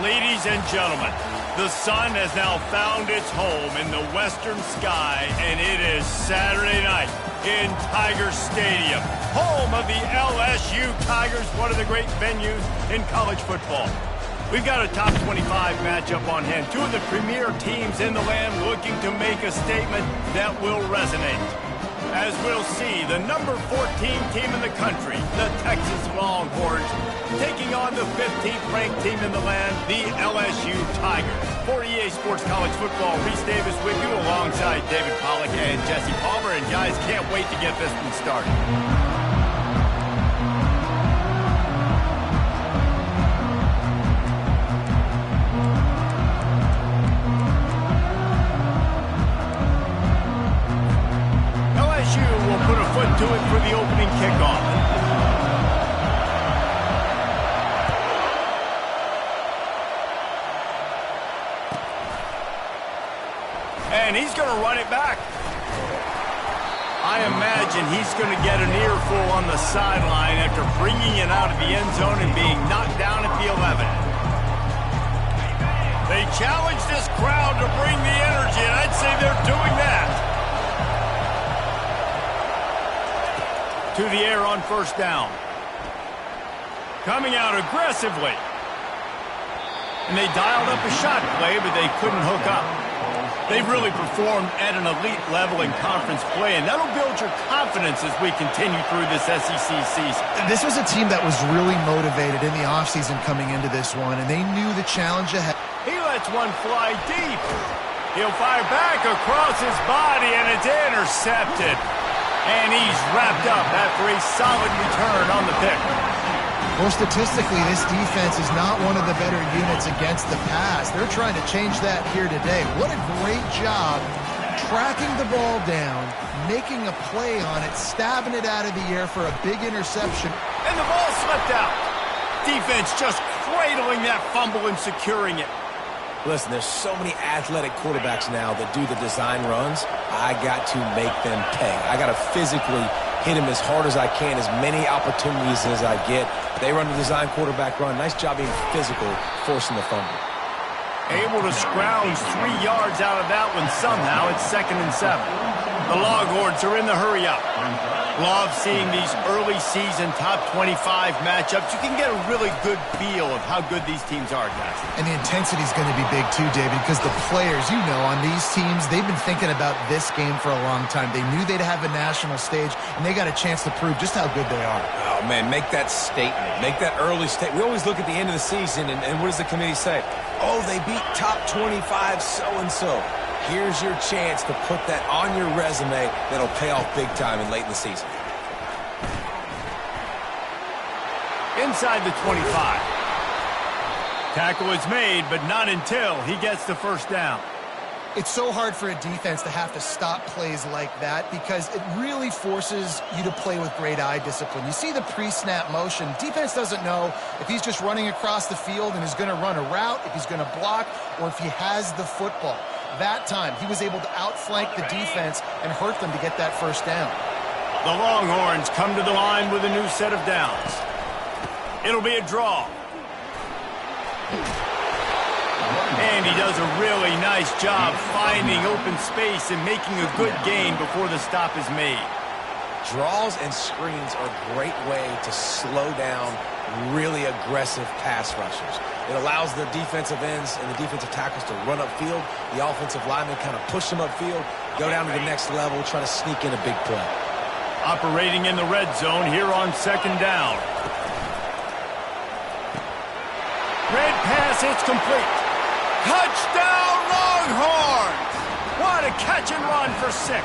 Ladies and gentlemen, the sun has now found its home in the western sky, and it is Saturday night in Tiger Stadium, home of the LSU Tigers, one of the great venues in college football. We've got a top 25 matchup on hand. Two of the premier teams in the land looking to make a statement that will resonate. As we'll see, the number 14 team in the country, the Texas Longhorns, taking on the 15th ranked team in the land, the LSU Tigers. For EA Sports College Football, Reese Davis with you alongside David Pollack and Jesse Palmer. And guys, can't wait to get this one started. Will put a foot to it for the opening kickoff. And he's going to run it back. I imagine he's going to get an earful on the sideline after bringing it out of the end zone and being knocked down at the 11. They challenge this crowd to bring the energy, and I'd say they're doing that. To the air on first down. Coming out aggressively. And they dialed up a shot play, but they couldn't hook up. They've really performed at an elite level in conference play, and that'll build your confidence as we continue through this SEC season. This was a team that was really motivated in the offseason coming into this one, and they knew the challenge ahead. He lets one fly deep. He'll fire back across his body, and it's intercepted. And he's wrapped up after a solid return on the pick. Well, statistically, this defense is not one of the better units against the pass. They're trying to change that here today. What a great job tracking the ball down, making a play on it, stabbing it out of the air for a big interception. And the ball slipped out. Defense just cradling that fumble and securing it. Listen, there's so many athletic quarterbacks now that do the design runs. I got to make them pay. I got to physically hit them as hard as I can, as many opportunities as I get. They run the design quarterback run. Nice job being physical, forcing the fumble. Able to scrounge 3 yards out of that one somehow. It's 2nd and 7. The Longhorns are in the hurry-up. Love seeing these early season top 25 matchups. You can get a really good feel of how good these teams are, guys. And the intensity is going to be big too, David, because the players, you know, on these teams, they've been thinking about this game for a long time. They knew they'd have a national stage, and they got a chance to prove just how good they are. Oh, man, make that statement. Make that early statement. We always look at the end of the season, and what does the committee say? Oh, they beat top 25 so-and-so. Here's your chance to put that on your resume that'll pay off big time and late in the season. Inside the 25. Tackle is made, but not until he gets the first down. It's so hard for a defense to have to stop plays like that because it really forces you to play with great eye discipline. You see the pre-snap motion. Defense doesn't know if he's just running across the field and is going to run a route, if he's going to block, or if he has the football. That time, he was able to outflank the defense and hurt them to get that first down. The Longhorns come to the line with a new set of downs. It'll be a draw. And he does a really nice job finding open space and making a good gain before the stop is made. Draws and screens are a great way to slow down really aggressive pass rushers. It allows the defensive ends and the defensive tackles to run upfield. The offensive linemen kind of push them upfield, go down to the next level, try to sneak in a big play. Operating in the red zone here on 2nd down. Red pass, it's complete. Touchdown, Longhorns! What a catch and run for 6.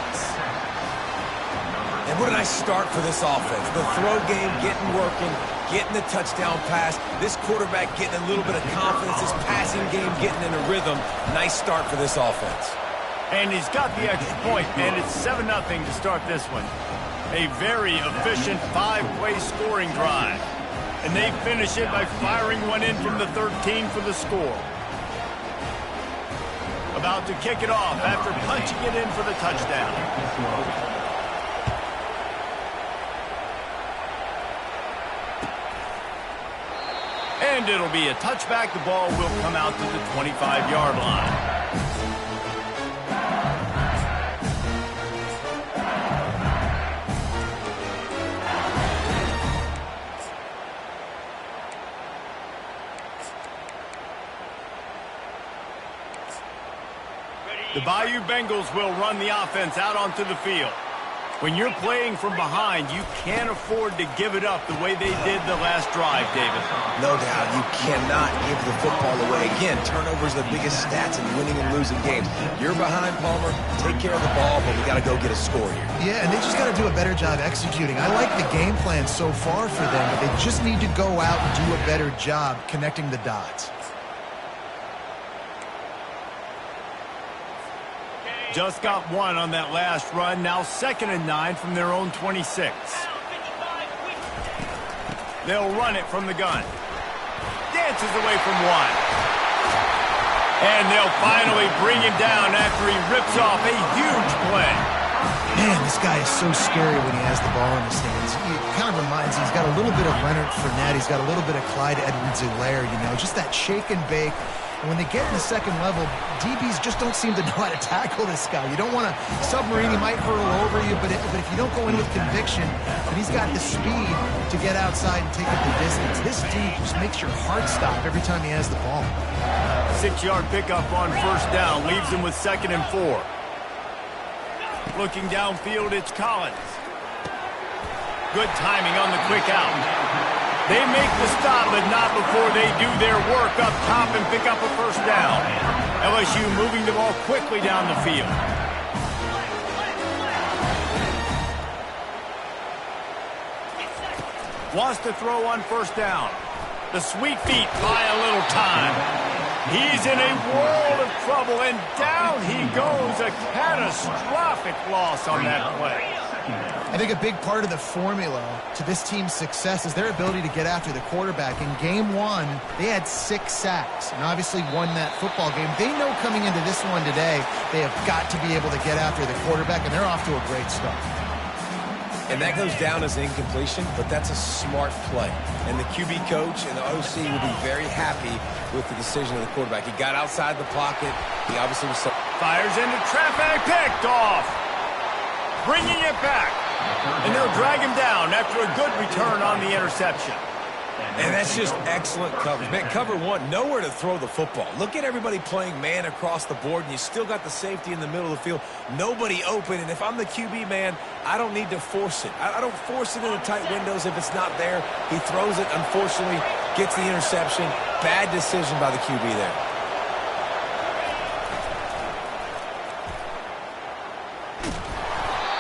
And what a nice start for this offense. The throw game getting working, getting the touchdown pass. This quarterback getting a little bit of confidence. This passing game getting in a rhythm. Nice start for this offense. And he's got the extra point, and it's 7-0 to start this one. A very efficient 5-play scoring drive. And they finish it by firing one in from the 13 for the score. About to kick it off after punching it in for the touchdown. And it'll be a touchback. The ball will come out to the 25-yard line. The Bayou Bengals will run the offense out onto the field. When you're playing from behind, you can't afford to give it up the way they did the last drive, David. No doubt, you cannot give the football away. Again, turnovers are the biggest stats in winning and losing games. You're behind, Palmer, take care of the ball, but we got to go get a score here. Yeah, and they just got to do a better job executing. I like the game plan so far for them, but they just need to go out and do a better job connecting the dots. Just got one on that last run. Now 2nd and 9 from their own 26. They'll run it from the gun. Dances away from one. And they'll finally bring him down after he rips off a huge play. Man, this guy is so scary when he has the ball in his hands. He kind of reminds me, he's got a little bit of Leonard Fournette. He's got a little bit of Clyde Edwards-Helaire, you know, just that shake and bake. And when they get in the second level, DBs just don't seem to know how to tackle this guy. You don't want to submarine. He might hurtle over you, but if you don't go in with conviction, and he's got the speed to get outside and take it the distance. This dude just makes your heart stop every time he has the ball. 6-yard pickup on 1st down leaves him with 2nd and 4. Looking downfield, it's Collins. Good timing on the quick out. They make the stop, but not before they do their work up top and pick up a 1st down. LSU moving the ball quickly down the field. Wants to throw on 1st down. The sweet feet buy a little time. He's in a world of trouble, and down he goes. A catastrophic loss on that play. I think a big part of the formula to this team's success is their ability to get after the quarterback. In game 1, they had 6 sacks and obviously won that football game. They know coming into this one today, they have got to be able to get after the quarterback, and they're off to a great start. And that goes down as an incompletion, but that's a smart play. And the QB coach and the OC will be very happy with the decision of the quarterback. He got outside the pocket. He obviously was... Fires into traffic, picked off. Bringing it back. And they'll drag him down after a good return on the interception. And that's just excellent coverage. Man, cover 1, nowhere to throw the football. Look at everybody playing man across the board, and you still got the safety in the middle of the field. Nobody open, and if I'm the QB, man, I don't need to force it. I don't force it in the tight windows if it's not there. He throws it, unfortunately, gets the interception. Bad decision by the QB there.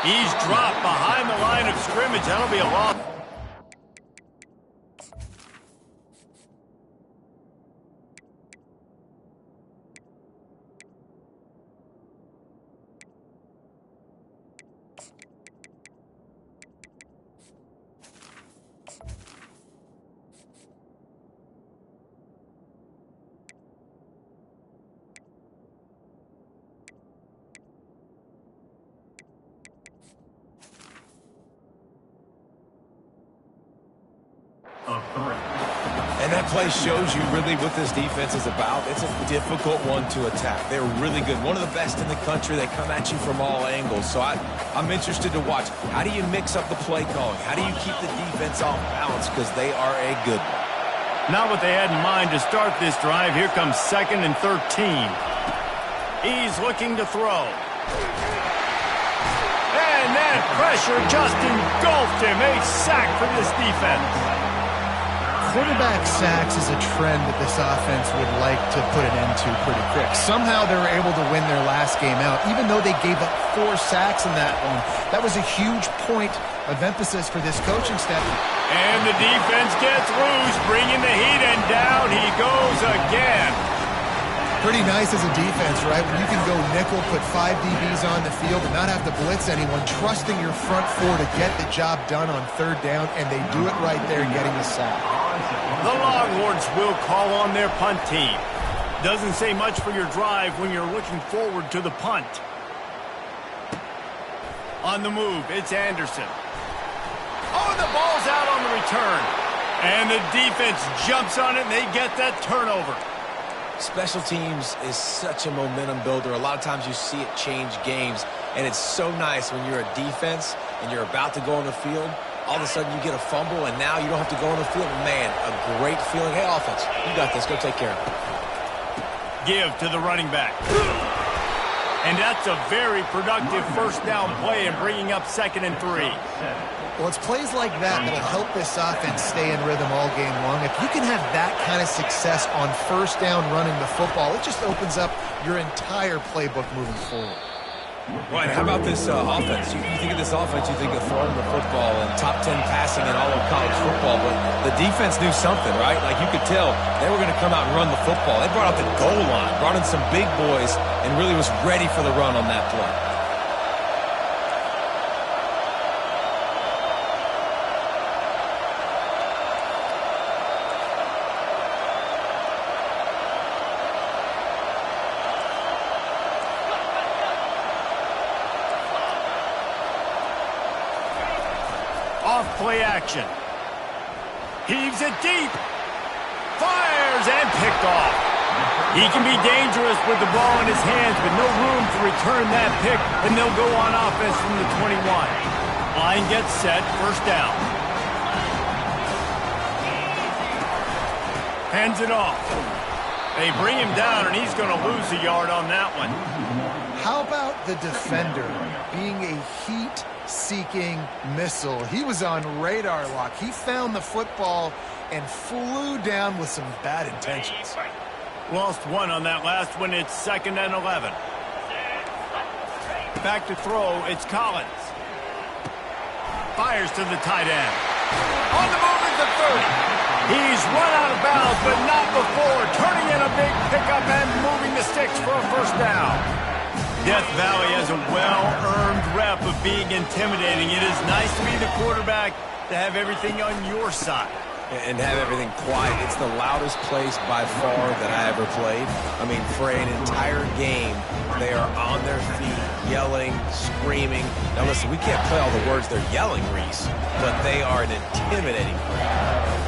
He's dropped behind the line of scrimmage. That'll be a loss. And that play shows you really what this defense is about. It's a difficult one to attack. They're really good. One of the best in the country. They come at you from all angles. So I'm interested to watch. How do you mix up the play calling? How do you keep the defense off balance? Because they are a good one. Not what they had in mind to start this drive. Here comes 2nd and 13. He's looking to throw. And that pressure just engulfed him. A sack for this defense. Quarterback sacks is a trend that this offense would like to put an end to pretty quick. Somehow they were able to win their last game out, even though they gave up 4 sacks in that one. That was a huge point of emphasis for this coaching staff. And the defense gets loose, bringing the heat, and down he goes again. Pretty nice as a defense, right? When you can go nickel, put 5 DBs on the field and not have to blitz anyone, trusting your front 4 to get the job done on 3rd down, and they do it right there, getting the sack. The Longhorns will call on their punt team. Doesn't say much for your drive when you're looking forward to the punt. On the move, it's Anderson. Oh, and the ball's out on the return. And the defense jumps on it, and they get that turnover. Special teams is such a momentum builder. A lot of times you see it change games, and it's so nice when you're a defense and you're about to go on the field. All of a sudden you get a fumble, and now you don't have to go on the field. Man, a great feeling. Hey, offense, you got this. Go take care of it. Give to the running back. And that's a very productive first down play and bringing up 2nd and 3. Well, it's plays like that that'll help this offense stay in rhythm all game long. If you can have that kind of success on first down running the football, it just opens up your entire playbook moving forward. Right, how about this offense? You think of this offense, you think of throwing the football and top 10 passing in all of college football, but the defense knew something, right? Like you could tell they were going to come out and run the football. They brought out the goal line, brought in some big boys, and really was ready for the run on that play. Play action. Heaves it deep. Fires and picked off. He can be dangerous with the ball in his hands, but no room to return that pick, and they'll go on offense from the 21. Line gets set, first down. Hands it off. They bring him down, and he's going to lose a yard on that one. How about the defender being a heat-seeking missile? He was on radar lock. He found the football and flew down with some bad intentions. Lost one on that last one. It's 2nd and 11. Back to throw. It's Collins. Fires to the tight end. On the move at the 30. He's run out of bounds, but not before. Turning in a big pickup and moving the sticks for a first down. Death Valley has a well-earned rep of being intimidating. It is nice to be the quarterback, to have everything on your side. And have everything quiet. It's the loudest place by far that I ever played. I mean, for an entire game, they are on their feet, yelling, screaming. Now listen, we can't play all the words they're yelling, Reese, but they are an intimidating crowd.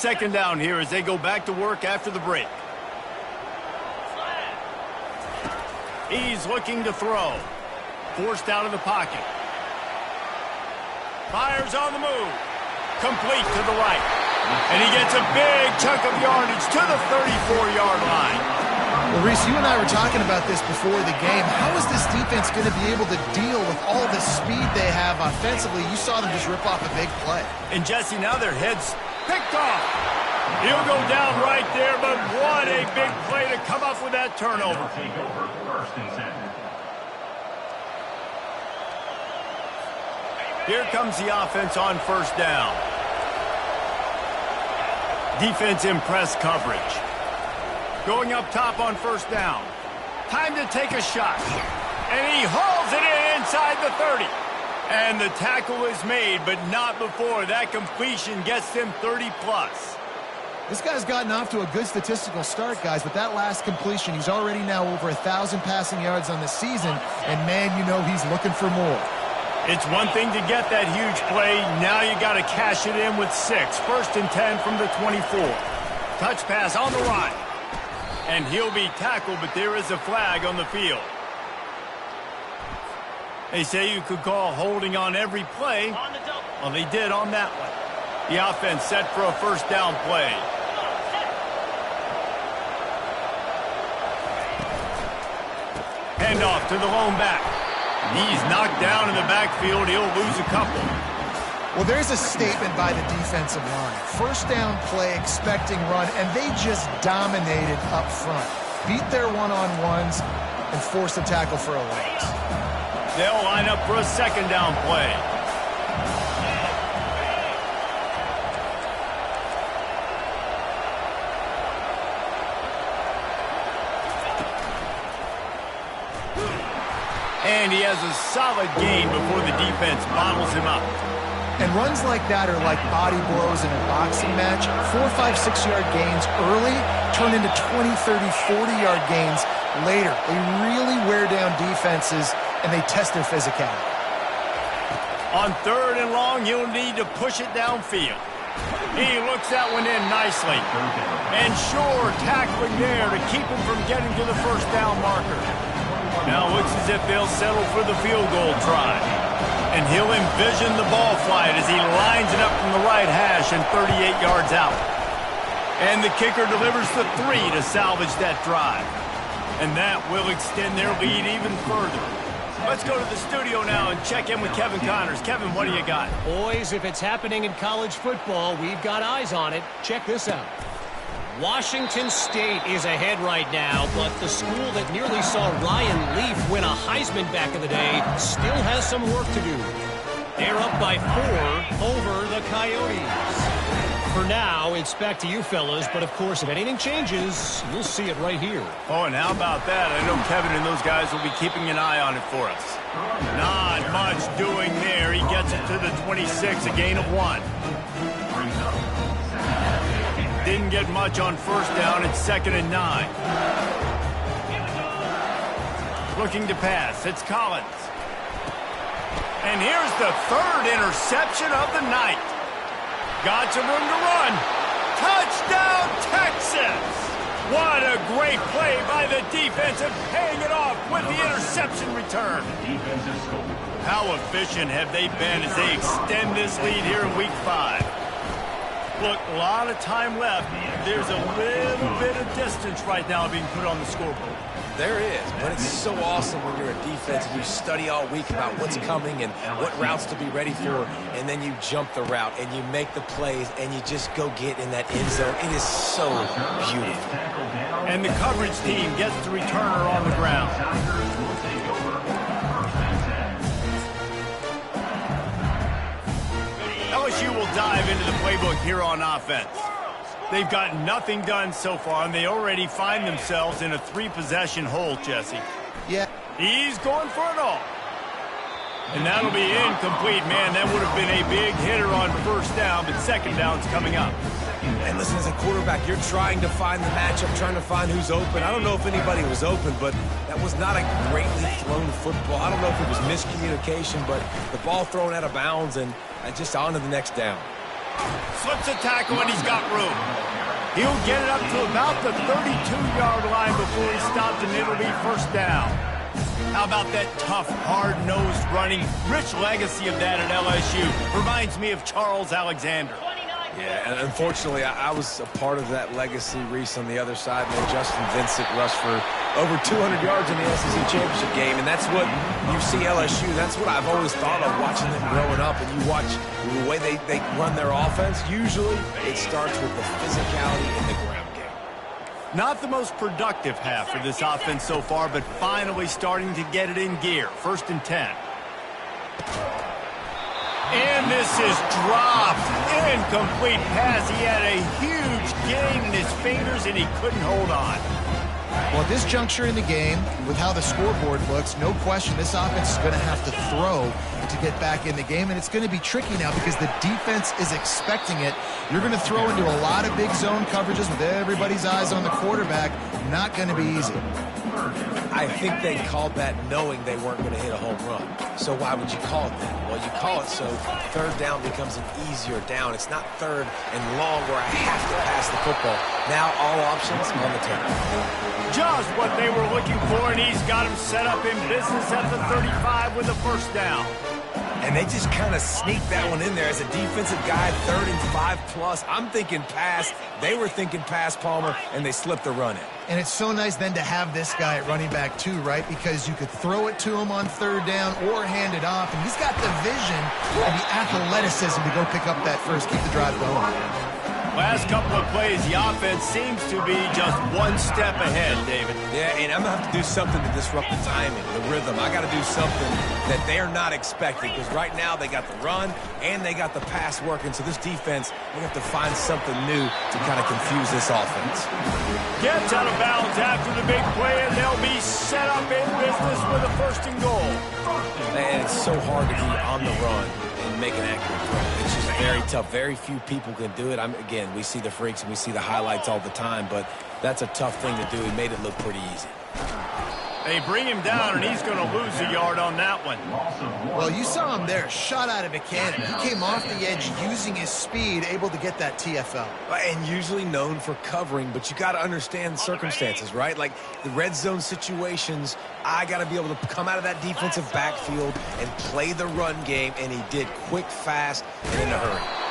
Second down here as they go back to work after the break. He's looking to throw. Forced out of the pocket. Fires on the move. Complete to the right. And he gets a big chunk of yardage to the 34-yard line. Well, Reese, you and I were talking about this before the game. How is this defense going to be able to deal with all the speed they have offensively? You saw them just rip off a big play. And, Jesse, now their heads picked off. He'll go down right there, but what a big play to come up with that turnover. Take over 1st and 10. Here comes the offense on first down. Defense in press coverage. Going up top on first down. Time to take a shot. And he hauls it in inside the 30. And the tackle is made, but not before. That completion gets them 30-plus. This guy's gotten off to a good statistical start, guys, but that last completion, he's already now over 1,000 passing yards on the season, and, man, you know he's looking for more. It's one thing to get that huge play. Now you got to cash it in with 6. 1st and 10 from the 24. Touch pass on the right. And he'll be tackled, but there is a flag on the field. They say you could call holding on every play. Well, they did on that one. The offense set for a first down play. Handoff to the lone back. He's knocked down in the backfield. He'll lose a couple. Well, there's a statement by the defensive line. First down play, expecting run, and they just dominated up front. Beat their one-on-ones and forced a tackle for a loss. They'll line up for a second down play. And he has a solid gain before the defense bottles him up. And runs like that are like body blows in a boxing match. 4, 5, 6-yard gains early turn into 20, 30, 40-yard gains later. They really wear down defenses, and they test their physicality. On 3rd and long, he'll need to push it downfield. He looks that one in nicely. And sure, tackling there to keep him from getting to the first down marker. Now it looks as if they'll settle for the field goal try. And he'll envision the ball flight as he lines it up from the right hash and 38 yards out. And the kicker delivers the 3 to salvage that drive. And that will extend their lead even further. Let's go to the studio now and check in with Kevin Connors. Kevin, what do you got? Boys, if it's happening in college football, we've got eyes on it. Check this out. Washington State is ahead right now, but the school that nearly saw Ryan Leaf win a Heisman back in the day still has some work to do. They're up by 4 over the Coyotes. For now, it's back to you fellas, but of course, if anything changes, you'll see it right here. Oh, and how about that? I know Kevin and those guys will be keeping an eye on it for us. Not much doing there. He gets it to the 26, a gain of 1. Didn't get much on first down. It's 2nd and 9. Looking to pass. It's Collins. And here's the 3rd interception of the night. Got some room to run. Touchdown, Texas! What a great play by the defensive, paying it off with the interception return. How efficient have they been as they extend this lead here in Week 5? Look, a lot of time left. There's a little bit of distance right now being put on the scoreboard. There is, but it's so awesome when you're a defense and you study all week about what's coming and what routes to be ready for, and then you jump the route and you make the plays and you just go get in that end zone. It is so beautiful. And the coverage team gets the returner on the ground. LSU will dive into the playbook here on offense. They've got nothing done so far, and they already find themselves in a 3-possession hole, Jesse. Yeah. He's going for it all. And that'll be incomplete. Man, that would have been a big hitter on first down, but second down's coming up. And listen, as a quarterback, you're trying to find the matchup, trying to find who's open. I don't know if anybody was open, but that was not a greatly thrown football. I don't know if it was miscommunication, but the ball thrown out of bounds and just on to the next down. Slips a tackle, and he's got room. He'll get it up to about the 32-yard line before he stopped, and it'll be first down. How about that tough, hard-nosed running? Rich legacy of that at LSU. Reminds me of Charles Alexander. Yeah, and unfortunately, I was a part of that legacy. Reese on the other side, and then Justin Vincent rushed for over 200 yards in the SEC championship game, and that's what you see LSU. That's what I've always thought of watching them growing up, and you watch the way they run their offense. Usually, it starts with the physicality in the ground game. Not the most productive half for this offense so far, but finally starting to get it in gear. 1st and 10. And this is dropped. Incomplete pass. He had a huge gain in his fingers, and he couldn't hold on. Well, at this juncture in the game, with how the scoreboard looks, no question this offense is going to have to throw to get back in the game, and it's going to be tricky now because the defense is expecting it. You're going to throw into a lot of big zone coverages with everybody's eyes on the quarterback. Not going to be easy. I think they called that knowing they weren't going to hit a home run. So why would you call it that? Well, you call it so 3rd down becomes an easier down. It's not 3rd and long where I have to pass the football. Now all options on the table. Just what they were looking for, and he's got him set up in business at the 35 with a first down. And they just kind of sneaked that one in there as a defensive guy, 3rd and 5+. I'm thinking pass. They were thinking pass, Palmer, and they slipped the run in. And it's so nice then to have this guy at running back too, right? Because you could throw it to him on 3rd down or hand it off. And he's got the vision and the athleticism to go pick up that first, keep the drive going. Last couple of plays, the offense seems to be just one step ahead, David. Yeah, and I'm going to have to do something to disrupt the timing, the rhythm. I got to do something that they're not expecting because right now they got the run and they got the pass working. So this defense, we have to find something new to kind of confuse this offense. Gets out of bounds after the big play, and they'll be set up in business with a 1st and goal. And it's so hard to be on the run and make an accurate throw. It's just very tough. Very few people can do it. Again, we see the freaks and we see the highlights all the time, but that's a tough thing to do. He made it look pretty easy. They bring him down, and he's going to lose a yard on that one. Well, you saw him there, shot out of a cannon. He came off the edge using his speed, able to get that TFL. And usually known for covering, but you got to understand the circumstances, right? Like the red zone situations, I got to be able to come out of that defensive backfield and play the run game, and he did quick, fast, and in a hurry.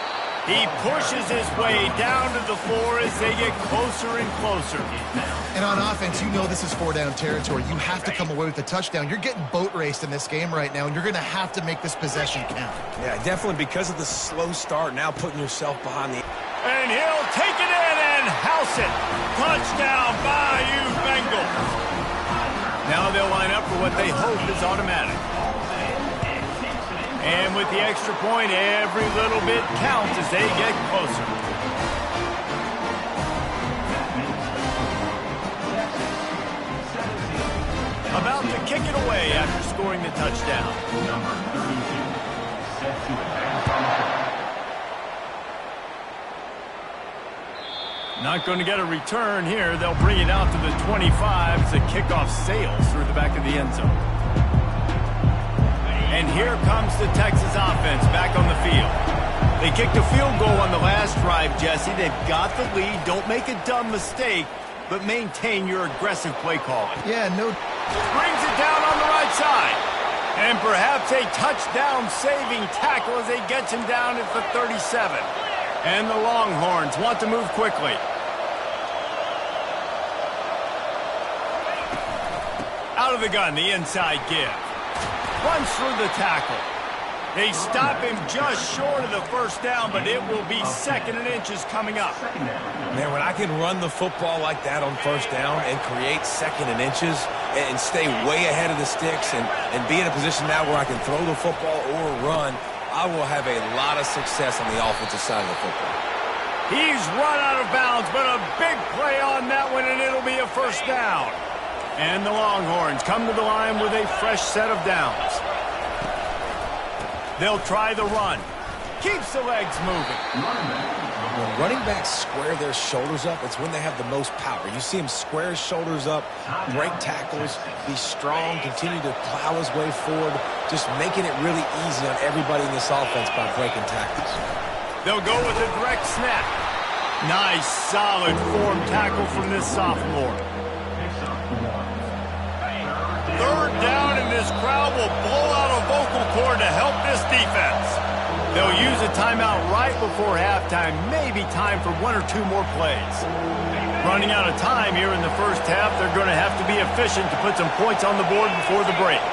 He pushes his way down to the floor as they get closer and closer. And on offense, you know this is four-down territory. You have to come away with a touchdown. You're getting boat raced in this game right now, and you're going to have to make this possession count. Yeah, definitely because of the slow start, now putting yourself behind the... And he'll take it in and house it. Touchdown, Bayou Bengals. Now they'll line up for what they hope is automatic. And with the extra point, every little bit counts as they get closer. About to kick it away after scoring the touchdown. Not going to get a return here. They'll bring it out to the 25 as the kickoff sails through the back of the end zone. And here comes the Texas offense back on the field. They kicked a field goal on the last drive, Jesse. They've got the lead. Don't make a dumb mistake, but maintain your aggressive play calling. Yeah, no... Brings it down on the right side. And perhaps a touchdown-saving tackle as they gets him down at the 37. And the Longhorns want to move quickly. Out of the gun, the inside give. Runs through the tackle. They stop him just short of the first down, but it will be 2nd and inches coming up. Man, when I can run the football like that on first down and create 2nd and inches and stay way ahead of the sticks and be in a position now where I can throw the football or run, I will have a lot of success on the offensive side of the football. He's run out of bounds, but a big play on that one, and it'll be a first down. And the Longhorns come to the line with a fresh set of downs. They'll try the run. Keeps the legs moving. When running backs square their shoulders up, it's when they have the most power. You see him square his shoulders up, break tackles, be strong, continue to plow his way forward, just making it really easy on everybody in this offense by breaking tackles. They'll go with a direct snap. Nice, solid form tackle from this sophomore. 3rd down, and this crowd will blow out a vocal cord to help this defense. They'll use a timeout right before halftime, maybe time for 1 or 2 more plays. Running out of time here in the first half, they're going to have to be efficient to put some points on the board before the break.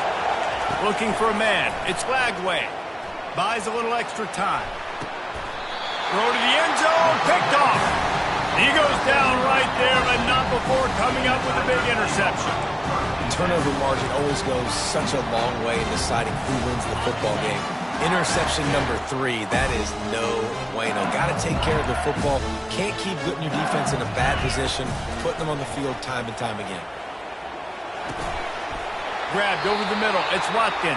Looking for a man. It's Lagway. Buys a little extra time. Throw to the end zone, picked off. He goes down right there, but not before coming up with a big interception. Turnover margin always goes such a long way in deciding who wins the football game. Interception number 3, that is no bueno. Got to take care of the football. Can't keep putting your defense in a bad position, putting them on the field time and time again. Grabbed over the middle. It's Watkins.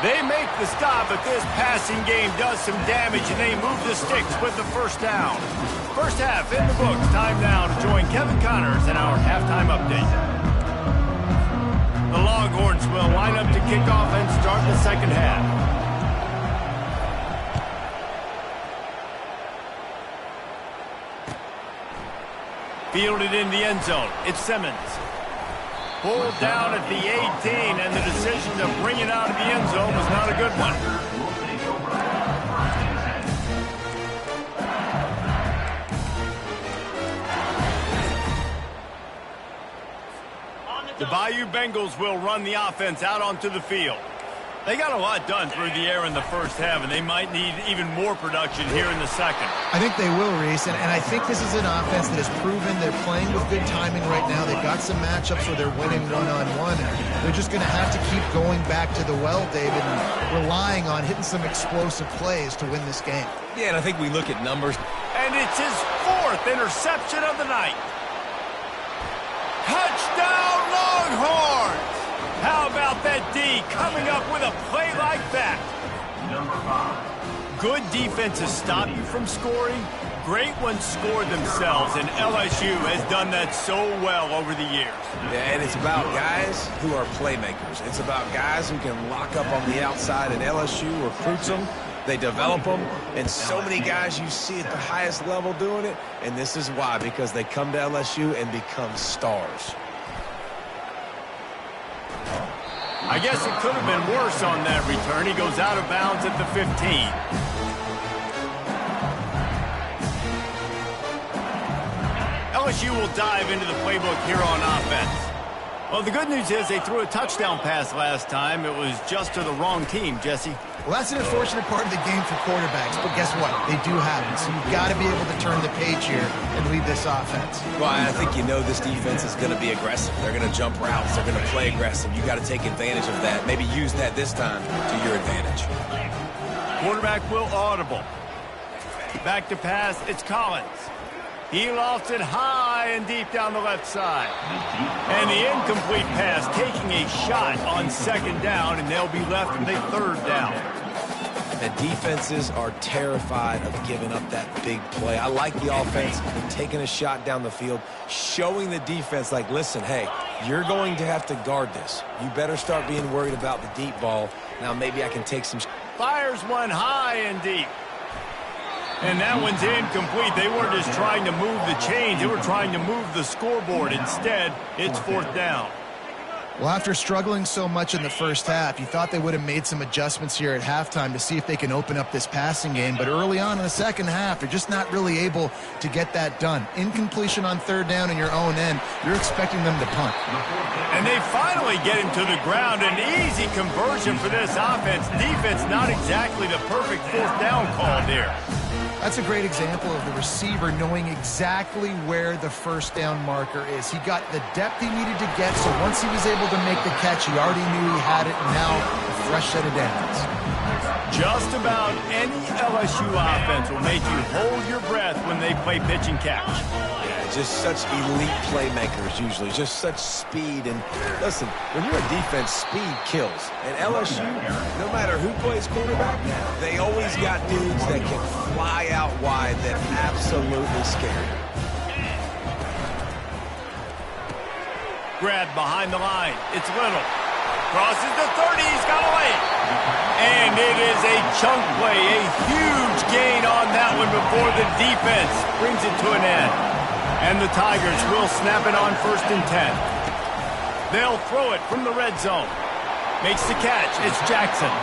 They make the stop, but this passing game does some damage, and they move the sticks with the first down. First half in the books. Time now to join Kevin Connors in our halftime update. The Longhorns will line up to kick off and start the second half. Fielded in the end zone. It's Simmons. Pulled down at the 18, and the decision to bring it out of the end zone was not a good one. The Bayou Bengals will run the offense out onto the field. They got a lot done through the air in the first half, and they might need even more production here in the second. I think they will, Reese, and I think this is an offense that has proven they're playing with good timing right now. They've got some matchups where they're winning one-on-one, and they're just going to have to keep going back to the well, David, and relying on hitting some explosive plays to win this game. Yeah, and I think we look at numbers. And it's his 4th interception of the night. Touchdown, Longhorns! How about that D coming up with a play like that? Good defenses stop you from scoring. Great ones score themselves, and LSU has done that so well over the years. Yeah, and it's about guys who are playmakers. It's about guys who can lock up on the outside, and LSU recruits them. They develop them, and so many guys you see at the highest level doing it, and this is why, because they come to LSU and become stars. I guess it could have been worse on that return. He goes out of bounds at the 15. LSU will dive into the playbook here on offense. Well, the good news is they threw a touchdown pass last time. It was just to the wrong team, Jesse. Well, that's an unfortunate part of the game for quarterbacks, but guess what? They do have it, so you've got to be able to turn the page here and lead this offense. Well, I think you know this defense is going to be aggressive. They're going to jump routes. They're going to play aggressive. You got to take advantage of that. Maybe use that this time to your advantage. Quarterback will audible. Back to pass, it's Collins. He lofts it high and deep down the left side. And the incomplete pass taking a shot on second down, and they'll be left with a third down. And defenses are terrified of giving up that big play. I like the offense taking a shot down the field, showing the defense like, listen, hey, you're going to have to guard this. You better start being worried about the deep ball. Now maybe I can take some... Fires one high and deep. And that one's incomplete. They weren't just trying to move the chains. They were trying to move the scoreboard. Instead, it's fourth down. Well, after struggling so much in the first half, you thought they would have made some adjustments here at halftime to see if they can open up this passing game. But early on in the second half, they're just not really able to get that done. Incompletion on third down in your own end, you're expecting them to punt. And they finally get him to the ground. An easy conversion for this offense. Defense, not exactly the perfect fourth down call there. That's a great example of the receiver knowing exactly where the first down marker is. He got the depth he needed to get, so once he was able to make the catch, he already knew he had it, and now a fresh set of downs. Just about any LSU offense will make you hold your breath when they play pitch and catch. Just such elite playmakers usually, just such speed. And listen, when you're a defense, speed kills. And LSU, no matter who plays quarterback, they always got dudes that can fly out wide that absolutely scare you. Grab behind the line. It's Little. Crosses the 30. He's got away. And it is a chunk play, a huge gain on that one before the defense brings it to an end. And the Tigers will snap it on 1st and 10. They'll throw it from the red zone. Makes the catch. It's Jackson.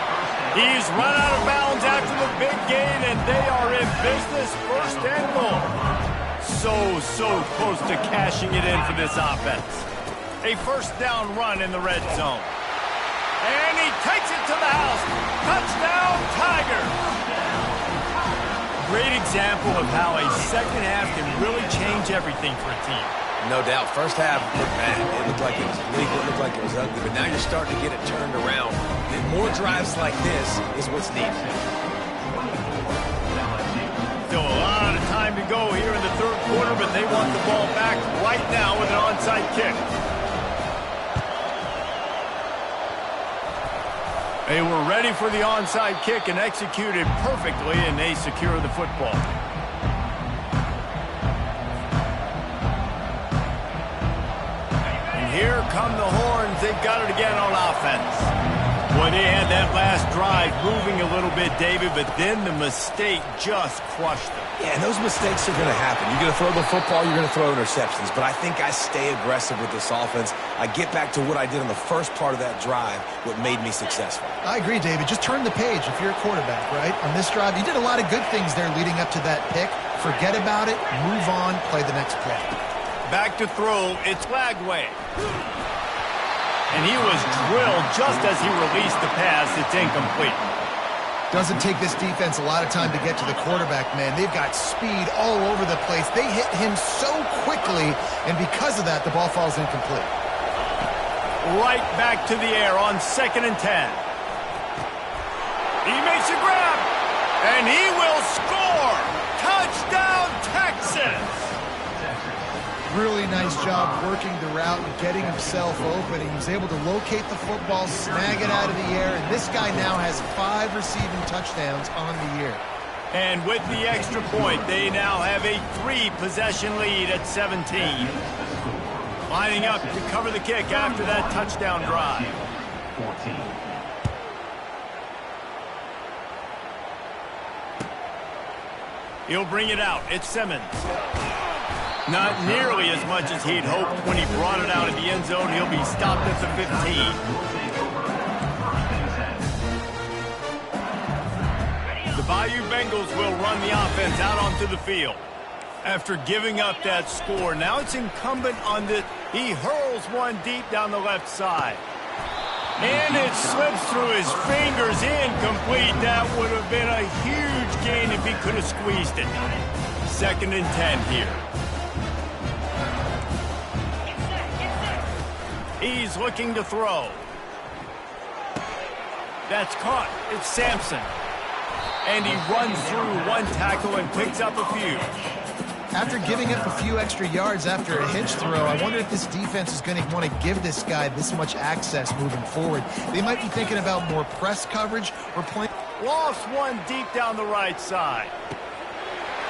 He's run out of bounds after the big gain, and they are in business, 1st and goal. So close to cashing it in for this offense. A 1st down run in the red zone. And he takes it to the house. Touchdown, Tigers! Great example of how a second half can really change everything for a team. No doubt. First half looked bad. It looked like it was legal. It looked like it was ugly. But now you're starting to get it turned around. And more drives like this is what's needed. Still a lot of time to go here in the third quarter, but they want the ball back right now with an onside kick. They were ready for the onside kick and executed perfectly, and they secure the football. And here come the horns. They've got it again on offense. Boy, they had that last drive moving a little bit, David, but then the mistake just crushed them. Yeah, and those mistakes are going to happen. You're going to throw the football, you're going to throw interceptions. But I think I stay aggressive with this offense. I get back to what I did in the first part of that drive, what made me successful. I agree, David. Just turn the page if you're a quarterback, right? On this drive, you did a lot of good things there leading up to that pick. Forget about it, move on, play the next play. Back to throw, it's Lagway. And he was drilled just as he released the pass. It's incomplete. Doesn't take this defense a lot of time to get to the quarterback, man. They've got speed all over the place. They hit him so quickly, and because of that, the ball falls incomplete. Right back to the air on 2nd and 10. He makes a grab, and he will score. Touchdown, Texas! Really nice job working the route and getting himself open. He was able to locate the football, snag it out of the air, and this guy now has 5 receiving touchdowns on the year. And with the extra point, they now have a 3-possession lead at 17. Lining up to cover the kick after that touchdown drive. 14. He'll bring it out. It's Simmons. Not nearly as much as he'd hoped when he brought it out of the end zone. He'll be stopped at the 15. The Bayou Bengals will run the offense out onto the field. After giving up that score, now it's incumbent on the... He hurls one deep down the left side. And it slips through his fingers, incomplete. That would have been a huge gain if he could have squeezed it. 2nd and 10 here. He's looking to throw. That's caught. It's Sampson. And he runs through one tackle and picks up a few. After giving up a few extra yards after a hitch throw, I wonder if this defense is going to want to give this guy this much access moving forward. They might be thinking about more press coverage or playing. Lost one deep down the right side.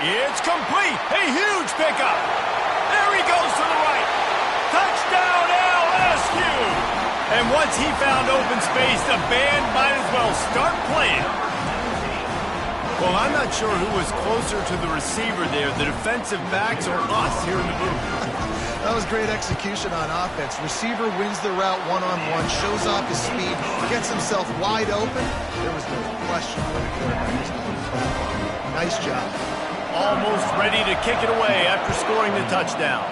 It's complete. A huge pickup. There he goes to the right. Touchdown LSU. And once he found open space, the band might as well start playing. Well, I'm not sure who was closer to the receiver there, the defensive backs or us here in the booth. That was great execution on offense. Receiver wins the route one-on-one, shows off his speed, gets himself wide open. There was no question where the quarterback was going. Nice job. Almost ready to kick it away after scoring the touchdown.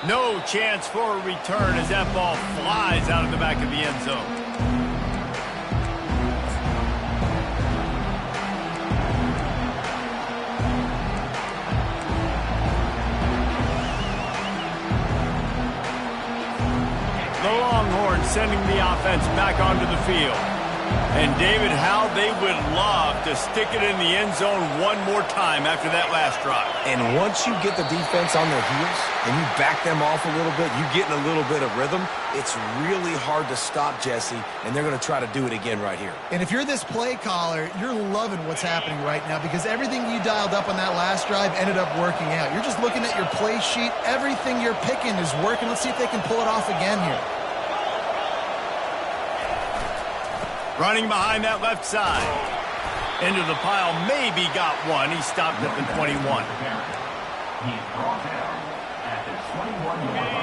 No chance for a return as that ball flies out of the back of the end zone. The Longhorns sending the offense back onto the field. And David, how they would love to stick it in the end zone one more time after that last drive. And once you get the defense on their heels and you back them off a little bit, you get in a little bit of rhythm, it's really hard to stop, Jesse, and they're going to try to do it again right here. And if you're this play caller, you're loving what's happening right now because everything you dialed up on that last drive ended up working out. You're just looking at your play sheet. Everything you're picking is working. Let's see if they can pull it off again here. Running behind that left side. Into the pile, maybe got one. He stopped at the 21.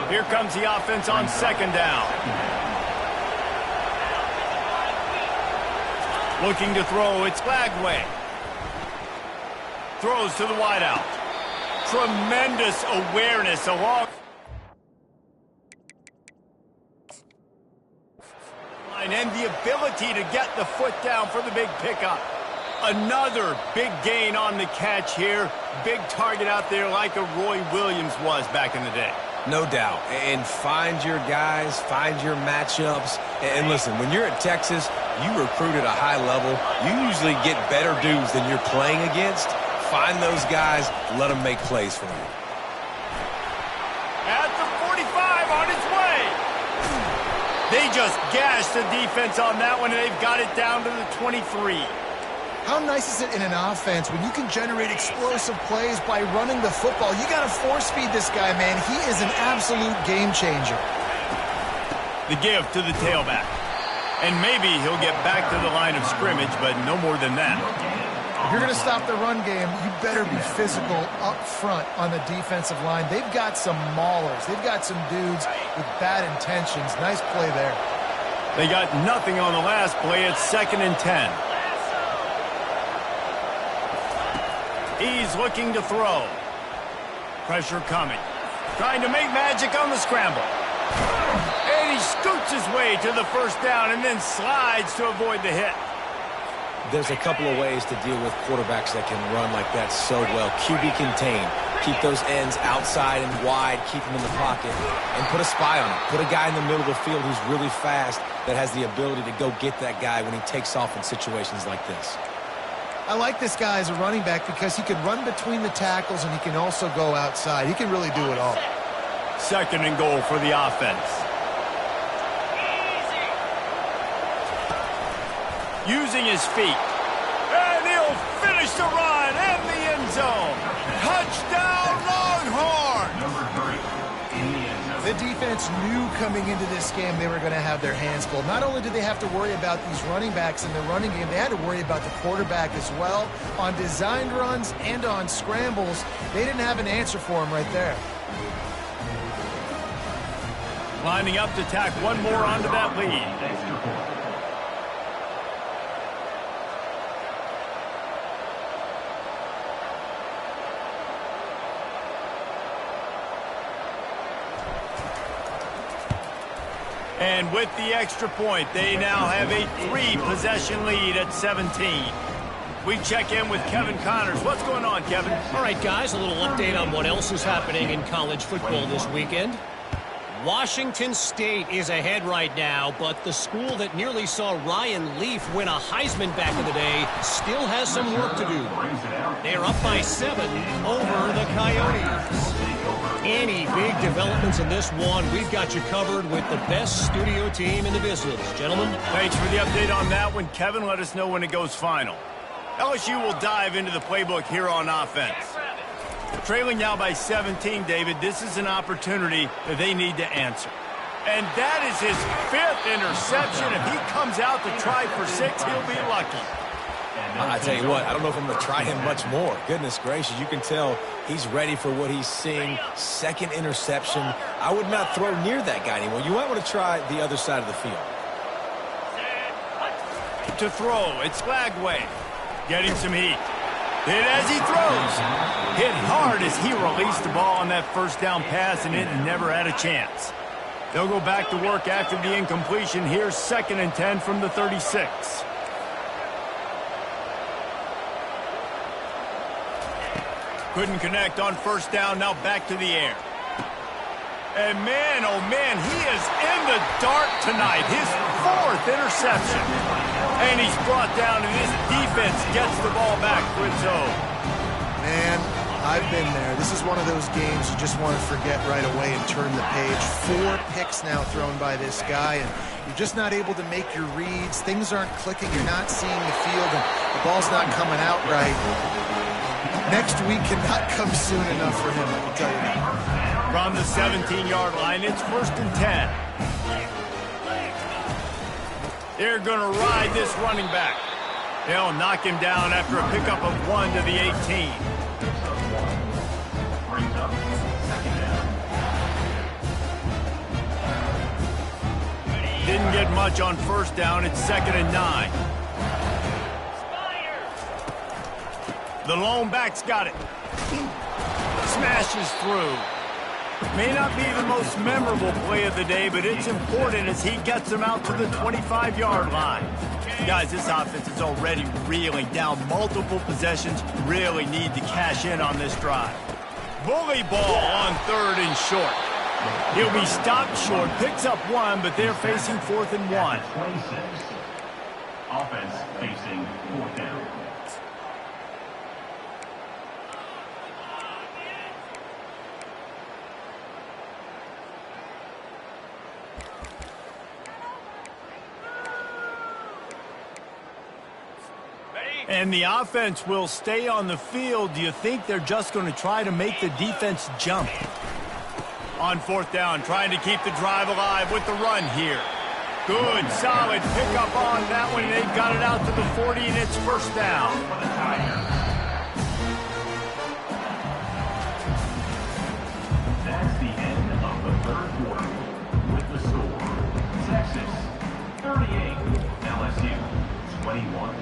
Here comes the offense on 2nd down. Looking to throw, it's Lagway. Throws to the wideout. Tremendous awareness along. And the ability to get the foot down for the big pickup. Another big gain on the catch here. Big target out there like a Roy Williams was back in the day. No doubt. And find your guys, find your matchups. And listen, when you're at Texas, you recruit at a high level. You usually get better dudes than you're playing against. Find those guys, let them make plays for you. At the 45 on its way. They just gashed the defense on that one, and they've got it down to the 23. How nice is it in an offense when you can generate explosive plays by running the football? You got to force feed this guy, man. He is an absolute game changer. The give to the tailback. And maybe he'll get back to the line of scrimmage, but no more than that. If you're going to stop the run game, you better be physical up front on the defensive line. They've got some maulers. They've got some dudes with bad intentions. Nice play there. They got nothing on the last play. It's 2nd and 10. He's looking to throw. Pressure coming. Trying to make magic on the scramble. And he scoots his way to the 1st down and then slides to avoid the hit. There's a couple of ways to deal with quarterbacks that can run like that so well. QB contain. Keep those ends outside and wide. Keep them in the pocket. And put a spy on it. Put a guy in the middle of the field who's really fast that has the ability to go get that guy when he takes off in situations like this. I like this guy as a running back because he can run between the tackles and he can also go outside. He can really do it all. 2nd and goal for the offense. Using his feet. And he'll finish the run in the end zone. Touchdown, Longhorn! The defense knew coming into this game they were going to have their hands full. Not only did they have to worry about these running backs in the running game, they had to worry about the quarterback as well. On designed runs and on scrambles, they didn't have an answer for him right there. Lining up to tack one more onto that lead. And with the extra point, they now have a 3-possession lead at 17. We check in with Kevin Connors. What's going on, Kevin? All right, guys, a little update on what else is happening in college football this weekend. Washington State is ahead right now, but the school that nearly saw Ryan Leaf win a Heisman back in the day still has some work to do. They're up by 7 over the Coyotes. Any big developments in this one, we've got you covered with the best studio team in the business. Gentlemen. Thanks for the update on that one. Kevin, let us know when it goes final. LSU will dive into the playbook here on offense. Trailing now by 17, David, this is an opportunity that they need to answer. And that is his 5th interception. If he comes out to try for 6, he'll be lucky. I tell you what, I don't know if I'm going to try him much more. Goodness gracious, you can tell he's ready for what he's seeing. 2nd interception. I would not throw near that guy anymore. You might want to try the other side of the field. To throw, it's Lagway. Getting some heat. Hit as he throws. Hit hard as he released the ball on that 1st down pass, and it never had a chance. They'll go back to work after the incompletion. Here's 2nd and 10 from the 36. Couldn't connect on 1st down. Now back to the air. And man, oh man, he is in the dark tonight. His 4th interception. And he's brought down, and his defense gets the ball back. Rizzo. Man, I've been there. This is one of those games you just want to forget right away and turn the page. 4 picks now thrown by this guy, and you're just not able to make your reads. Things aren't clicking. You're not seeing the field, and the ball's not coming out right. Next week cannot come soon enough for him, I can tell you that. From the 17-yard line, it's 1st and 10. They're going to ride this running back. They'll knock him down after a pickup of 1 to the 18. Didn't get much on 1st down. It's 2nd and 9. The lone back's got it. Smashes through. May not be the most memorable play of the day, but it's important as he gets them out to the 25-yard line. Guys, this offense is already reeling down multiple possessions. Really need to cash in on this drive. Bully ball on 3rd and short. He'll be stopped short, picks up 1, but they're facing 4th and 1. 26. Offense facing 4th down. And the offense will stay on the field. Do you think they're just going to try to make the defense jump? On 4th down, trying to keep the drive alive with the run here. Good, solid pickup on that one. They've got it out to the 40, and it's 1st down. That's the end of the 3rd quarter. With the score, Texas 38, LSU 21.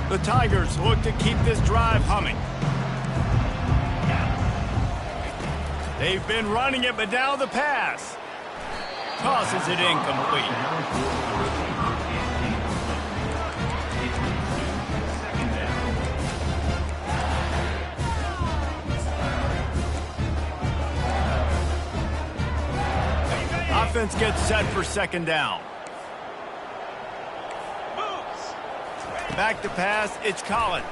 The Tigers look to keep this drive humming. They've been running it, but now the pass. Tosses it incomplete. offense gets set for second down. Back to pass, it's Collins.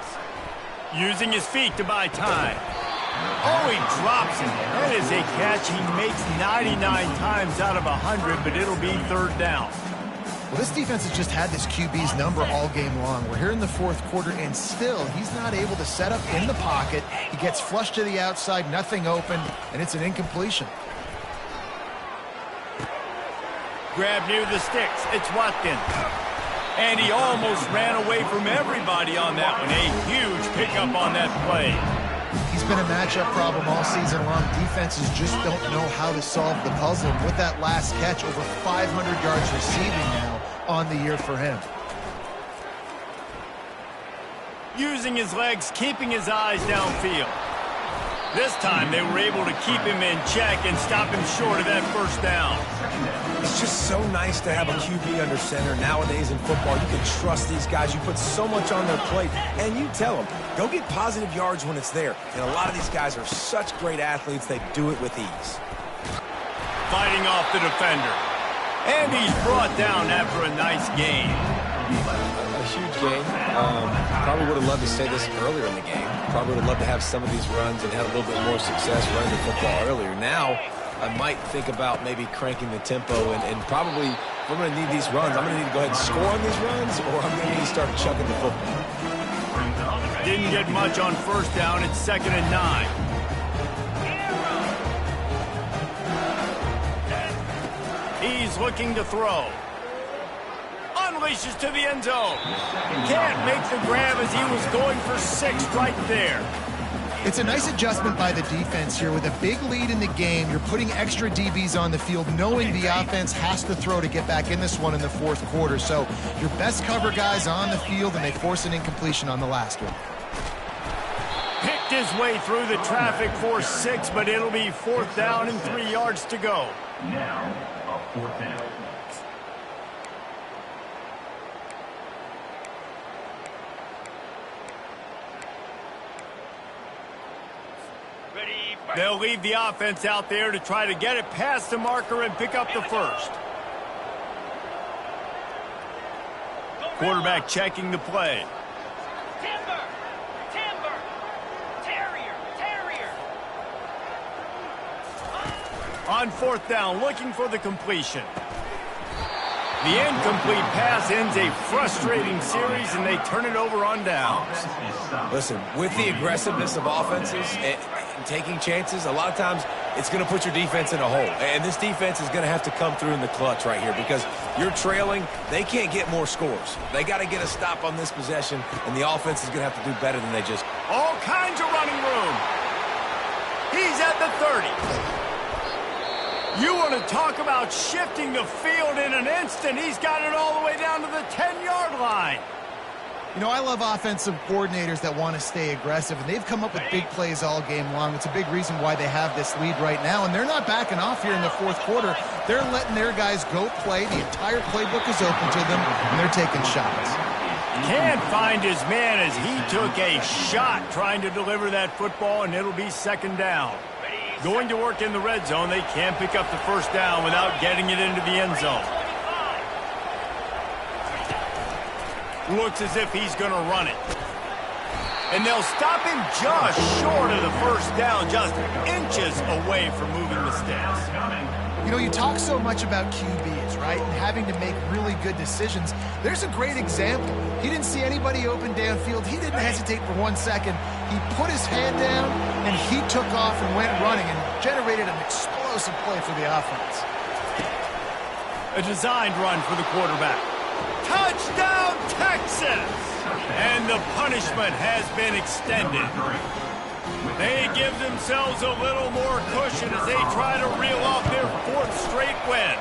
Using his feet to buy time. Oh, he drops it. That is a catch he makes 99 times out of 100, but it'll be third down. Well, this defense has just had this QB's number all game long. We're here in the fourth quarter, and still he's not able to set up in the pocket. He gets flushed to the outside, nothing open, and it's an incompletion. Grab near the sticks. It's Watkins. And he almost ran away from everybody on that one. A huge pickup on that play. He's been a matchup problem all season long. Defenses just don't know how to solve the puzzle. With that last catch, over 500 yards receiving now on the year for him. Using his legs, keeping his eyes downfield. This time they were able to keep him in check and stop him short of that first down. It's just so nice to have a QB under center. Nowadays in football, you can trust these guys. You put so much on their plate, and you tell them, go get positive yards when it's there. And a lot of these guys are such great athletes, they do it with ease. Fighting off the defender. And he's brought down after a nice gain. A huge game. Probably would have loved to say this earlier in the game. Probably would have loved to have some of these runs and had a little bit more success running the football earlier. Now, I might think about maybe cranking the tempo and probably, if I'm going to need these runs, I'm going to need to go ahead and score on these runs, or I'm going to need to start chucking the football. Didn't get much on first down. It's 2nd and 9. He's looking to throw. Unleashes to the end zone. Can't make the grab as he was going for 6 right there. It's a nice adjustment by the defense here. With a big lead in the game, you're putting extra DBs on the field, knowing the offense has to throw to get back in this one in the fourth quarter. So your best cover guys on the field, and they force an incompletion on the last one. Picked his way through the traffic for 6, but it'll be 4th down and 3 yards to go. Now, a 4th down. They'll leave the offense out there to try to get it past the marker and pick up the first. Quarterback checking the play. Timber! Terrier! On 4th down, looking for the completion. The incomplete pass ends a frustrating series, and they turn it over on downs. Listen, with the aggressiveness of offenses and taking chances, a lot of times it's going to put your defense in a hole. And this defense is going to have to come through in the clutch right here because you're trailing. They can't get more scores. They got to get a stop on this possession, and the offense is going to have to do better than they just. All kinds of running room. He's at the 30. You want to talk about shifting the field in an instant. He's got it all the way down to the 10-yard line. You know, I love offensive coordinators that want to stay aggressive, and they've come up with big plays all game long. It's a big reason why they have this lead right now, and they're not backing off here in the fourth quarter. They're letting their guys go play. The entire playbook is open to them, and they're taking shots. Can't find his man as he took a shot trying to deliver that football, and it'll be 2nd down. Going to work in the red zone, they can't pick up the first down without getting it into the end zone. Looks as if he's going to run it. And they'll stop him just short of the first down, just inches away from moving the sticks. You know, you talk so much about QBs, right, and having to make really good decisions. There's a great example. He didn't see anybody open downfield. He didn't hesitate for 1 second. He put his hand down, and he took off and went running and generated an explosive play for the offense. A designed run for the quarterback. Touchdown, Texas! And the punishment has been extended. They give themselves a little more cushion as they try to reel off their 4th straight win.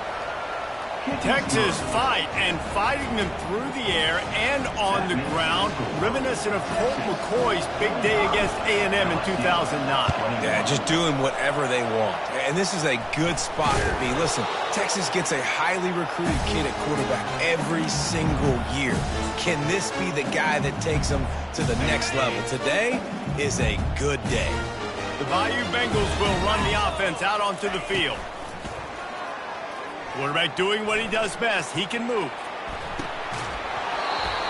Texas fighting them through the air and on the ground, reminiscent of Colt McCoy's big day against A&M in 2009. Yeah, just doing whatever they want. And this is a good spot to be. Listen, Texas gets a highly recruited kid at quarterback every single year. Can this be the guy that takes them to the next level? Today is a good day. The Bayou Bengals will run the offense out onto the field. Quarterback doing what he does best. He can move.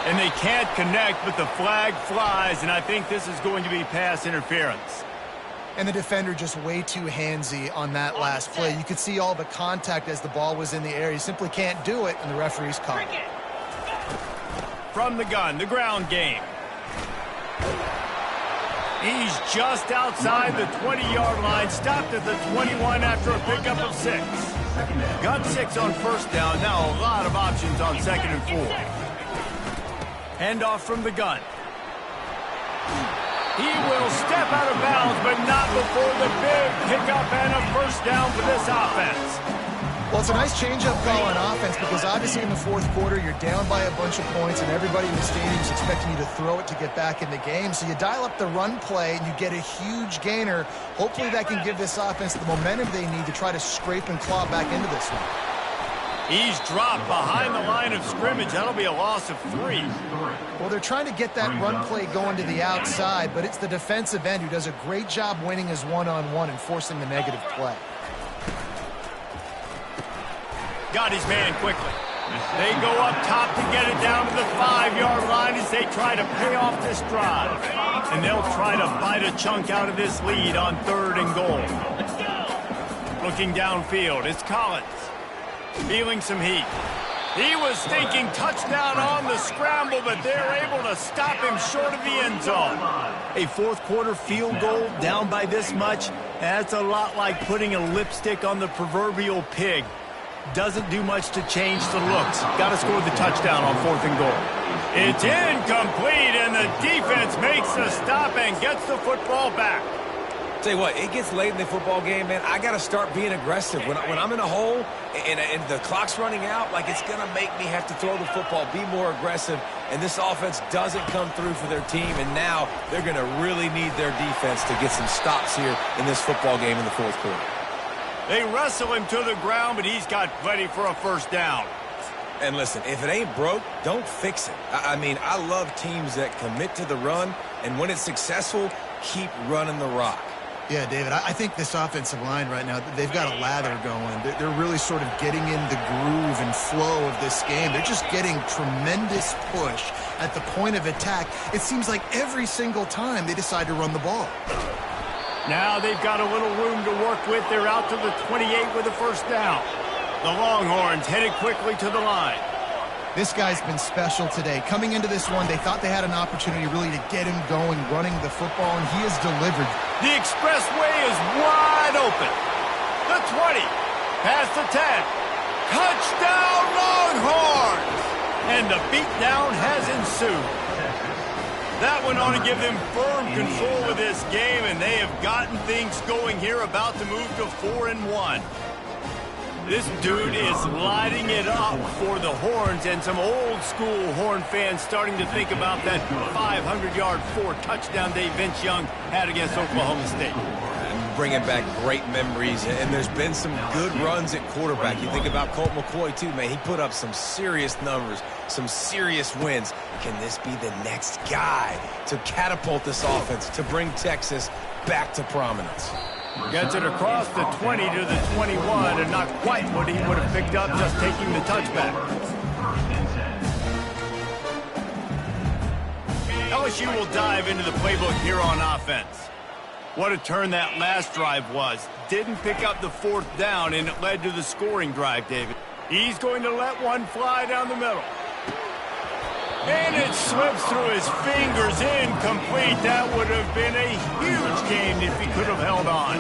And they can't connect, but the flag flies, and I think this is going to be pass interference. And the defender just way too handsy on that last play. You could see all the contact as the ball was in the air. He simply can't do it, and the referee's caught it. From the gun, the ground game. He's just outside the 20-yard line, stopped at the 21 after a pickup of 6. Got 6 on first down, now a lot of options on 2nd and 4. Handoff from the gun. He will step out of bounds, but not before the big pickup and a first down for this offense. Well, it's a nice change-up call on offense because obviously in the fourth quarter, you're down by a bunch of points and everybody in the stadium is expecting you to throw it to get back in the game. So you dial up the run play and you get a huge gainer. Hopefully that can give this offense the momentum they need to try to scrape and claw back into this one. He's dropped behind the line of scrimmage. That'll be a loss of 3. Well, they're trying to get that run play going to the outside, but it's the defensive end who does a great job winning his one-on-one and forcing the negative play. Got his man quickly. They go up top to get it down to the 5-yard line as they try to pay off this drive. And they'll try to bite a chunk out of this lead on 3rd and goal. Looking downfield, it's Collins. Feeling some heat. He was thinking touchdown on the scramble, but they're able to stop him short of the end zone. A fourth quarter field goal down by this much, that's a lot like putting a lipstick on the proverbial pig. Doesn't do much to change the looks. Got to score the touchdown on 4th and goal. It's incomplete, and the defense makes the stop and gets the football back. Tell you what, it gets late in the football game, man. I got to start being aggressive. When I'm in a hole and the clock's running out, like it's going to make me have to throw the football, be more aggressive. And this offense doesn't come through for their team, and now they're going to really need their defense to get some stops here in this football game in the fourth quarter. They wrestle him to the ground, but he's got plenty for a first down. And listen, if it ain't broke, don't fix it. I mean, I love teams that commit to the run, and when it's successful, keep running the rock. Yeah, David, I think this offensive line right now, they've got a lather going. They're really sort of getting in the groove and flow of this game. They're just getting tremendous push at the point of attack. It seems like every single time they decide to run the ball. Now they've got a little room to work with. They're out to the 28 with a first down. The Longhorns headed quickly to the line. This guy's been special today. Coming into this one, they thought they had an opportunity really to get him going, running the football, and he has delivered. The expressway is wide open. The 20, past the 10. Touchdown Longhorns! And the beatdown has ensued. That went on to give them firm control of this game, and they have gotten things going here, about to move to 4-1. This dude is lighting it up for the Horns, and some old-school Horn fans starting to think about that 500-yard, 4-touchdown day Vince Young had against Oklahoma State. Bringing back great memories, and there's been some good runs at quarterback. You think about Colt McCoy, too, man. He put up some serious numbers, some serious wins. Can this be the next guy to catapult this offense, to bring Texas back to prominence? Gets it across the 20 to the 21, and not quite what he would have picked up just taking the touchback. LSU will dive into the playbook here on offense. What a turn that last drive was. Didn't pick up the 4th down, and it led to the scoring drive, David. He's going to let one fly down the middle. And it slips through his fingers, incomplete. That would have been a huge game if he could have held on.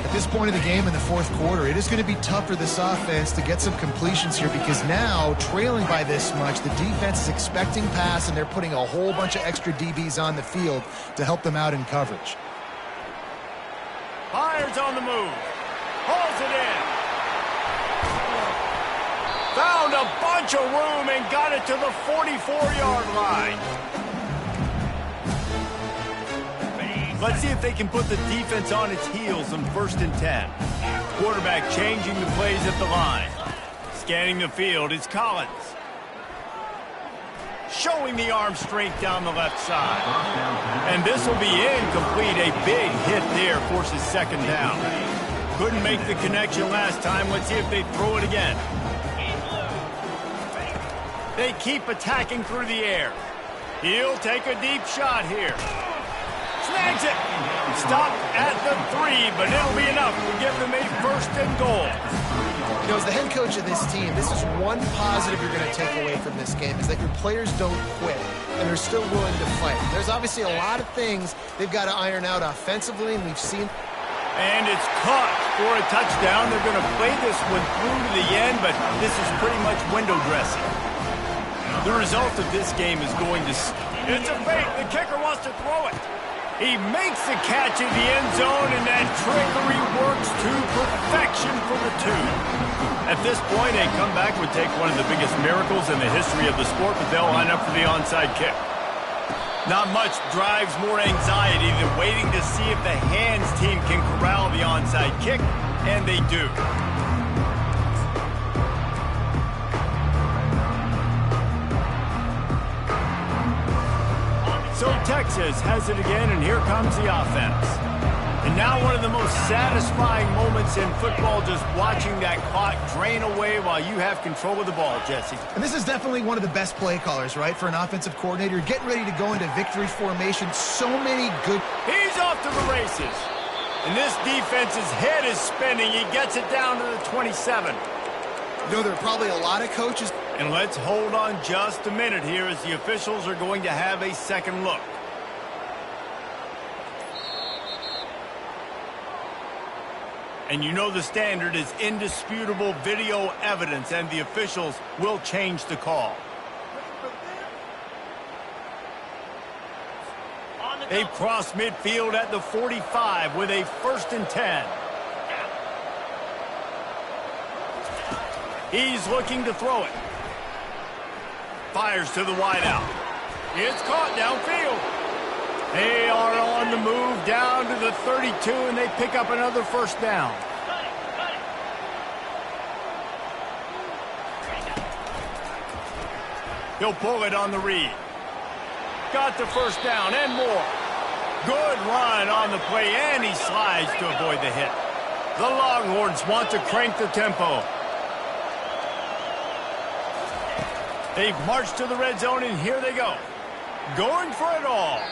At this point of the game in the fourth quarter, it is going to be tough for this offense to get some completions here because now, trailing by this much, the defense is expecting pass, and they're putting a whole bunch of extra DBs on the field to help them out in coverage. Fires on the move. Hauls it in. Found a bunch of room and got it to the 44-yard line. Let's see if they can put the defense on its heels on 1st and 10. Quarterback changing the plays at the line. Scanning the field, it's Collins. Showing the arm strength down the left side. And this will be incomplete. A big hit there forces 2nd down. Couldn't make the connection last time. Let's see if they throw it again. They keep attacking through the air. He'll take a deep shot here. Snags it. Stop at the 3, but it'll be enough to give them a first and goal. You know, as the head coach of this team, this is one positive you're going to take away from this game, is that your players don't quit, and they're still willing to fight. There's obviously a lot of things they've got to iron out offensively, and we've seen... And it's caught for a touchdown. They're going to play this one through to the end, but this is pretty much window dressing. The result of this game is going to... It's a fake. The kicker wants to throw it. He makes the catch in the end zone, and that trickery works to perfection for the 2. At this point, a comeback would take one of the biggest miracles in the history of the sport, but they'll line up for the onside kick. Not much drives more anxiety than waiting to see if the hands team can corral the onside kick, and they do. So Texas has it again, and here comes the offense. And now one of the most satisfying moments in football, just watching that clock drain away while you have control of the ball, Jesse. And this is definitely one of the best play callers, right, for an offensive coordinator. Getting ready to go into victory formation. So many good... He's off to the races. And this defense's head is spinning. He gets it down to the 27. You know, there are probably a lot of coaches... And let's hold on just a minute here as the officials are going to have a second look. And you know the standard is indisputable video evidence, and the officials will change the call. They cross midfield at the 45 with a 1st and 10. He's looking to throw it. Fires to the wideout. It's caught downfield. They are on the move down to the 32, and they pick up another first down. He'll pull it on the read. Got the first down and more. Good run on the play, and he slides to avoid the hit. The Longhorns want to crank the tempo. They've marched to the red zone, and here they go. Going for it all.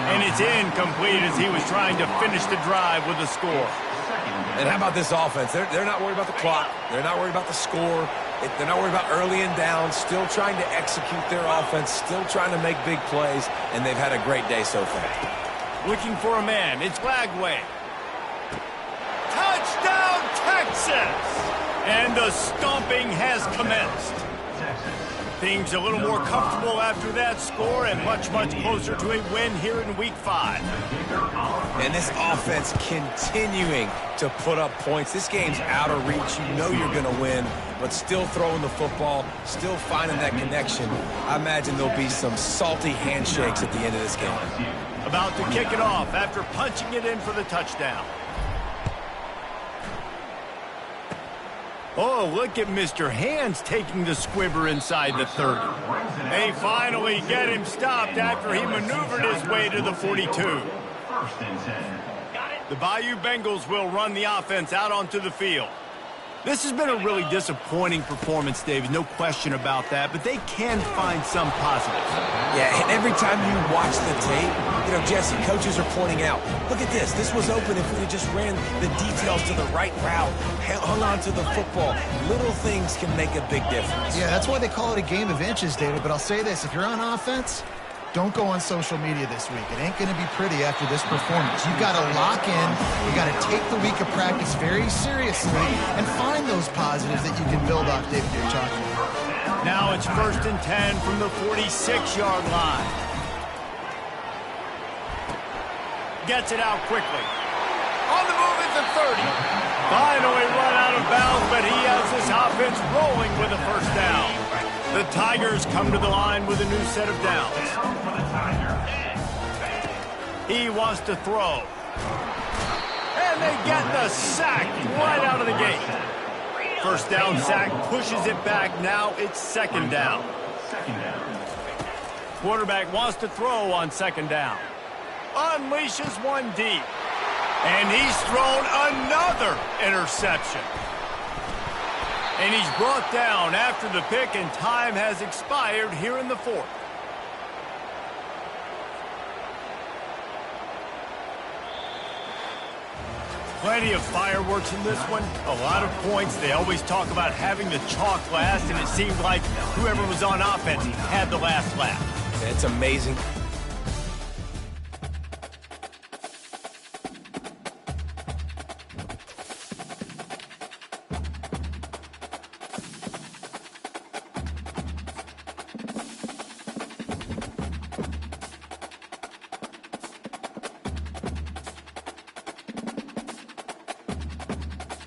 And it's incomplete as he was trying to finish the drive with a score. And how about this offense? They're not worried about the clock. They're not worried about the score. They're not worried about early and down. Still trying to execute their offense. Still trying to make big plays. And they've had a great day so far. Looking for a man. It's Flagway. Touchdown, Texas! And the stomping has commenced. Things a little more comfortable after that score, and much, much closer to a win here in Week 5. And this offense continuing to put up points. This game's out of reach. You know you're going to win, but still throwing the football, still finding that connection. I imagine there'll be some salty handshakes at the end of this game. About to kick it off after punching it in for the touchdown. Oh, look at Mr. Hands taking the squibber inside the 30. They finally get him stopped after he maneuvered his way to the 42. The Bayou Bengals will run the offense out onto the field. This has been a really disappointing performance, David, no question about that, but they can find some positives. Yeah, and every time you watch the tape, you know, Jesse, coaches are pointing out, look at this. This was open if we just ran the details to the right route, hung on to the football. Little things can make a big difference. Yeah, that's why they call it a game of inches, David. But I'll say this, if you're on offense, don't go on social media this week. It ain't going to be pretty after this performance. You've got to lock in. You got to take the week of practice very seriously and find those positives that you can build off, David, you're talking about. Now it's 1st and 10 from the 46-yard line. Gets it out quickly. On the move at the 30. Finally run out of bounds, but he has this offense rolling with a first down. The Tigers come to the line with a new set of downs. He wants to throw. And they get the sack right out of the gate. First down sack pushes it back. Now it's 2nd down. Quarterback wants to throw on 2nd down. Unleashes one deep. And he's thrown another interception. And he's brought down after the pick, and time has expired here in the fourth. Plenty of fireworks in this one. A lot of points. They always talk about having the chalk last, and it seemed like whoever was on offense had the last laugh. It's amazing